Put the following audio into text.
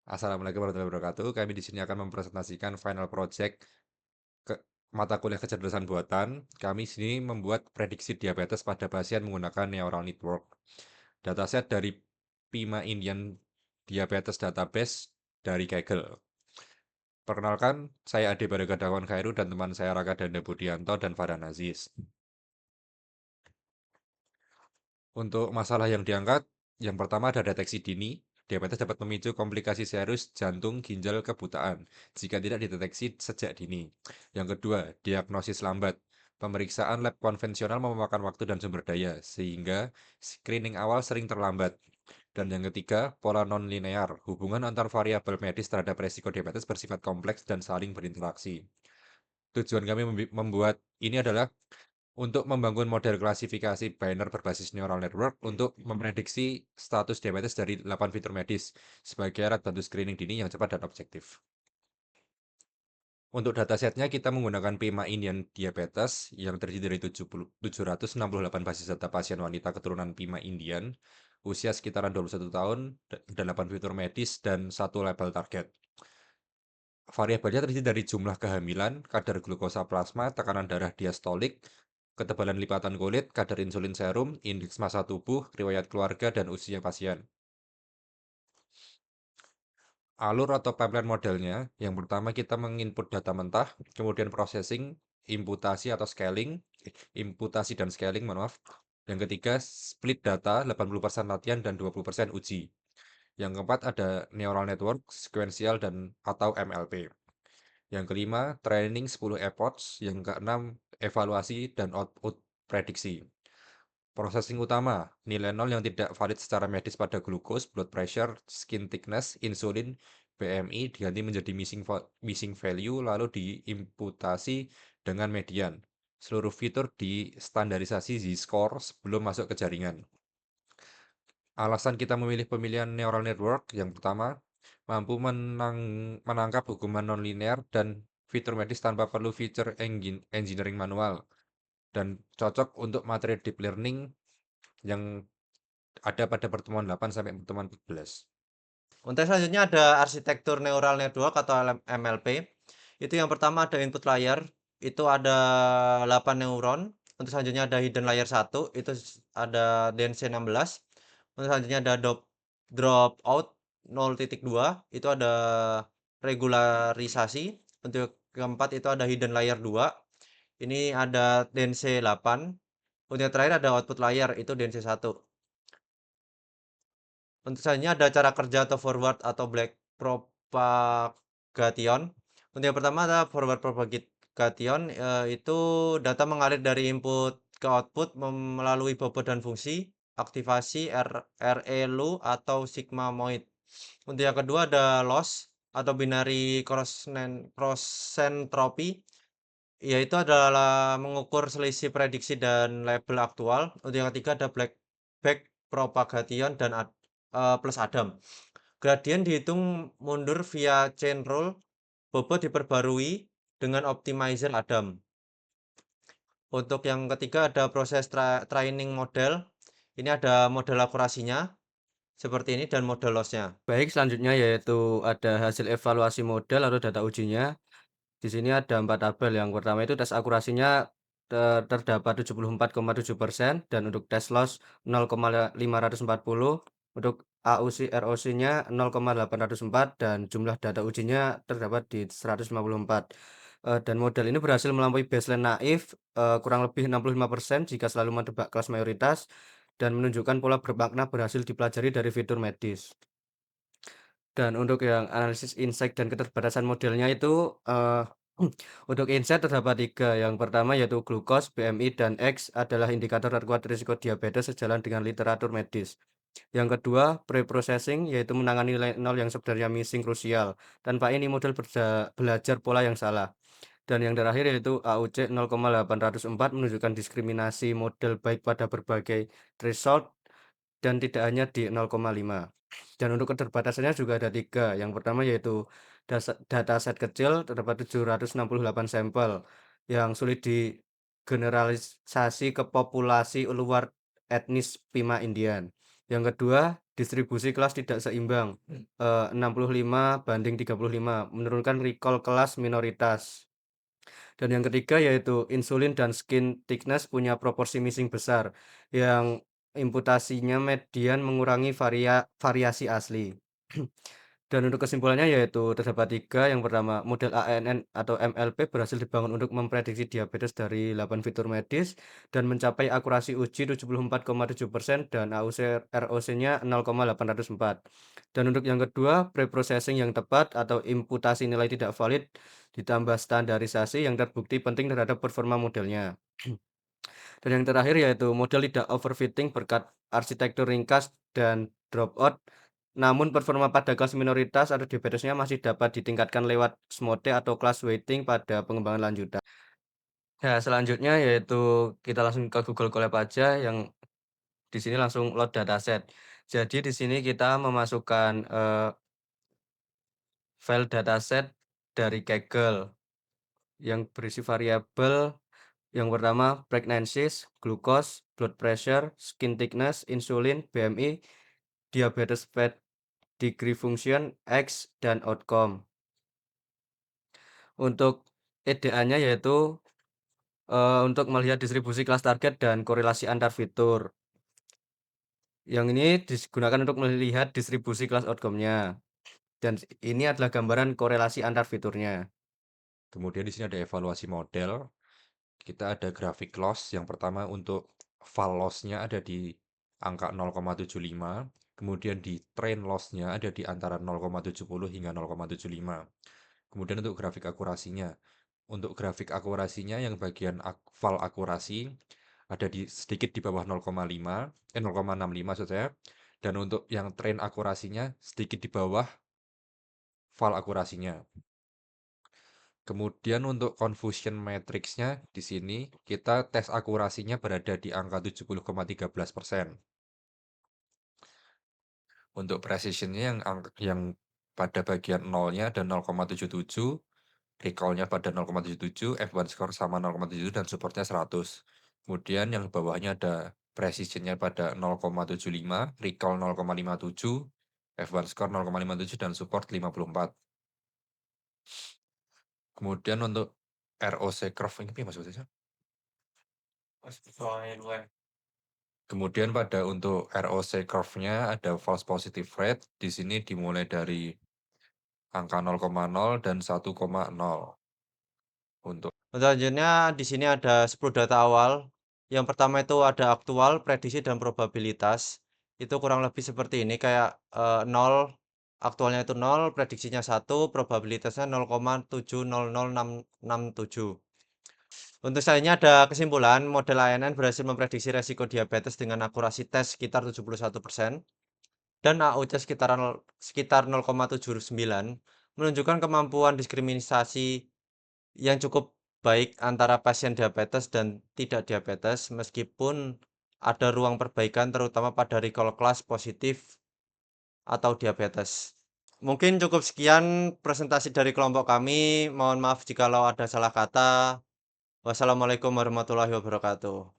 Assalamualaikum warahmatullahi wabarakatuh. Kami di sini akan mempresentasikan final project ke mata kuliah kecerdasan buatan. Kami sini membuat prediksi diabetes pada pasien menggunakan neural network. Dataset dari PIMA Indian Diabetes Database dari Kaggle. Perkenalkan, saya Ade Baragadawan Khairu dan teman saya Raka Danda Budianto dan Farhan Aziz. Untuk masalah yang diangkat, yang pertama ada deteksi dini. Diabetes dapat memicu komplikasi serius jantung, ginjal, kebutaan jika tidak dideteksi sejak dini. Yang kedua, diagnosis lambat. Pemeriksaan lab konvensional memakan waktu dan sumber daya, sehingga screening awal sering terlambat. Dan yang ketiga, pola non-linear. Hubungan antar variabel medis terhadap resiko diabetes bersifat kompleks dan saling berinteraksi. Tujuan kami membuat ini adalah untuk membangun model klasifikasi Banner berbasis neural network untuk memprediksi status diabetes dari 8 fitur medis sebagai alat bantu screening dini yang cepat dan objektif. Untuk datasetnya kita menggunakan PIMA Indian Diabetes yang terdiri dari 768 basis data pasien wanita keturunan PIMA Indian, usia sekitaran 21 tahun, 8 fitur medis, dan satu label target. Variabelnya terdiri dari jumlah kehamilan, kadar glukosa plasma, tekanan darah diastolik, ketebalan lipatan kulit, kadar insulin serum, indeks massa tubuh, riwayat keluarga, dan usia pasien. Alur atau pipeline modelnya, yang pertama kita menginput data mentah, kemudian processing, imputasi dan scaling, mohon maaf. Yang ketiga, split data, 80% latihan dan 20% uji. Yang keempat ada neural network, sequential dan atau MLP. Yang kelima, training 10 epochs. Yang keenam, evaluasi dan output prediksi. Processing utama, nilai nol yang tidak valid secara medis pada glukos, blood pressure, skin thickness, insulin, BMI diganti menjadi missing value lalu diimputasi dengan median. Seluruh fitur distandarisasi Z-score sebelum masuk ke jaringan. Alasan kita memilih pemilihan neural network yang pertama, mampu menangkap hukuman nonlinear dan fitur medis tanpa perlu feature engineering manual dan cocok untuk materi deep learning yang ada pada pertemuan 8 sampai pertemuan 14. Untuk selanjutnya ada arsitektur neural network atau MLP. Itu yang pertama ada input layer, itu ada 8 neuron. Untuk selanjutnya ada hidden layer 1, itu ada density 16. Untuk selanjutnya ada dropout 0,2, itu ada regularisasi. Untuk keempat itu ada hidden layer 2. Ini ada density 8. Untuk yang terakhir ada output layer, itu density 1. Untuk selanjutnya ada cara kerja atau forward atau black propagation. Untuk yang pertama ada forward propagation, itu data mengalir dari input ke output melalui bobot dan fungsi, aktivasi ReLU atau sigmoid. Untuk yang kedua ada loss atau binary cross-entropy, yaitu adalah mengukur selisih prediksi dan label aktual. Untuk yang ketiga ada back propagation dan plus Adam. Gradient dihitung mundur via chain rule, bobot diperbarui dengan optimizer Adam. Untuk yang ketiga ada proses training model. Ini ada model akurasinya seperti ini dan model lossnya. Baik, selanjutnya yaitu ada hasil evaluasi model atau data ujinya. Di sini ada 4 tabel. Yang pertama itu tes akurasinya terdapat 74,7% dan untuk tes loss 0,540, untuk AUC ROC-nya 0,804 dan jumlah data ujinya terdapat di 154. Dan model ini berhasil melampaui baseline naif kurang lebih 65% jika selalu menebak kelas mayoritas dan menunjukkan pola bermakna berhasil dipelajari dari fitur medis. Dan untuk yang analisis insight dan keterbatasan modelnya itu, untuk insight terdapat 3. Yang pertama yaitu glukos, BMI, dan X adalah indikator terkuat risiko diabetes sejalan dengan literatur medis. Yang kedua, pre-processing yaitu menangani nilai nol yang sebenarnya missing krusial. Tanpa ini model belajar pola yang salah. Dan yang terakhir yaitu AUC 0,804 menunjukkan diskriminasi model baik pada berbagai threshold dan tidak hanya di 0,5. Dan untuk keterbatasannya juga ada 3. Yang pertama yaitu dataset kecil, terdapat 768 sampel yang sulit digeneralisasi ke populasi luar etnis PIMA Indian. Yang kedua, distribusi kelas tidak seimbang, 65/35, menurunkan recall kelas minoritas. Dan yang ketiga yaitu insulin dan skin thickness punya proporsi missing besar, yang imputasinya median mengurangi variasi asli. Dan untuk kesimpulannya yaitu terdapat 3, yang pertama, model ANN atau MLP berhasil dibangun untuk memprediksi diabetes dari 8 fitur medis dan mencapai akurasi uji 74,7% dan ROC-nya 0,804. Dan untuk yang kedua, preprocessing yang tepat atau imputasi nilai tidak valid ditambah standarisasi yang terbukti penting terhadap performa modelnya. Dan yang terakhir yaitu model tidak overfitting berkat arsitektur ringkas dan dropout, namun performa pada kelas minoritas atau diabetesnya masih dapat ditingkatkan lewat SMODE atau class weighting pada pengembangan lanjutan. Ya, selanjutnya yaitu kita langsung ke Google Colab aja, yang di sini langsung load dataset. Jadi di sini kita memasukkan file dataset dari Kaggle yang berisi variabel. Yang pertama, pregnancies, glucose, blood pressure, skin thickness, insulin, BMI, diabetes degree function, X, dan outcome. Untuk EDA-nya yaitu untuk melihat distribusi kelas target dan korelasi antar fitur. Yang ini digunakan untuk melihat distribusi kelas outcome-nya. Dan ini adalah gambaran korelasi antar fiturnya. Kemudian di sini ada evaluasi model. Kita ada grafik loss. Yang pertama untuk val loss-nya ada di angka 0,75. Kemudian di train loss-nya ada di antara 0,70 hingga 0,75. Kemudian untuk grafik akurasinya. Untuk grafik akurasinya yang bagian val akurasi ada di sedikit di bawah 0,65 maksud saya. Dan untuk yang train akurasinya sedikit di bawah val akurasinya. Kemudian untuk confusion matrix-nya di sini kita tes akurasinya berada di angka 70,13%. Untuk precision-nya yang pada bagian nolnya ada 0,77, recall-nya pada 0,77, F1 score sama 0,77 dan supportnya 100. Kemudian yang bawahnya ada precision-nya pada 0,75, recall 0,57, F1 score 0,57 dan support 54. Kemudian untuk ROC curve ini apa maksudnya? Kemudian untuk ROC curve-nya ada false positive rate. Di sini dimulai dari angka 0,0 dan 1,0. Untuk Selanjutnya di sini ada 10 data awal. Yang pertama itu ada aktual, prediksi, dan probabilitas. Itu kurang lebih seperti ini, kayak 0, aktualnya itu 0, prediksinya 1, probabilitasnya 0,700667. Untuk selanjutnya ada kesimpulan, model ANN berhasil memprediksi resiko diabetes dengan akurasi tes sekitar 71% dan AUC sekitar 0,79, menunjukkan kemampuan diskriminasi yang cukup baik antara pasien diabetes dan tidak diabetes, meskipun ada ruang perbaikan terutama pada recall kelas positif atau diabetes. Mungkin cukup sekian presentasi dari kelompok kami. Mohon maaf jikalau ada salah kata. Wassalamualaikum warahmatullahi wabarakatuh.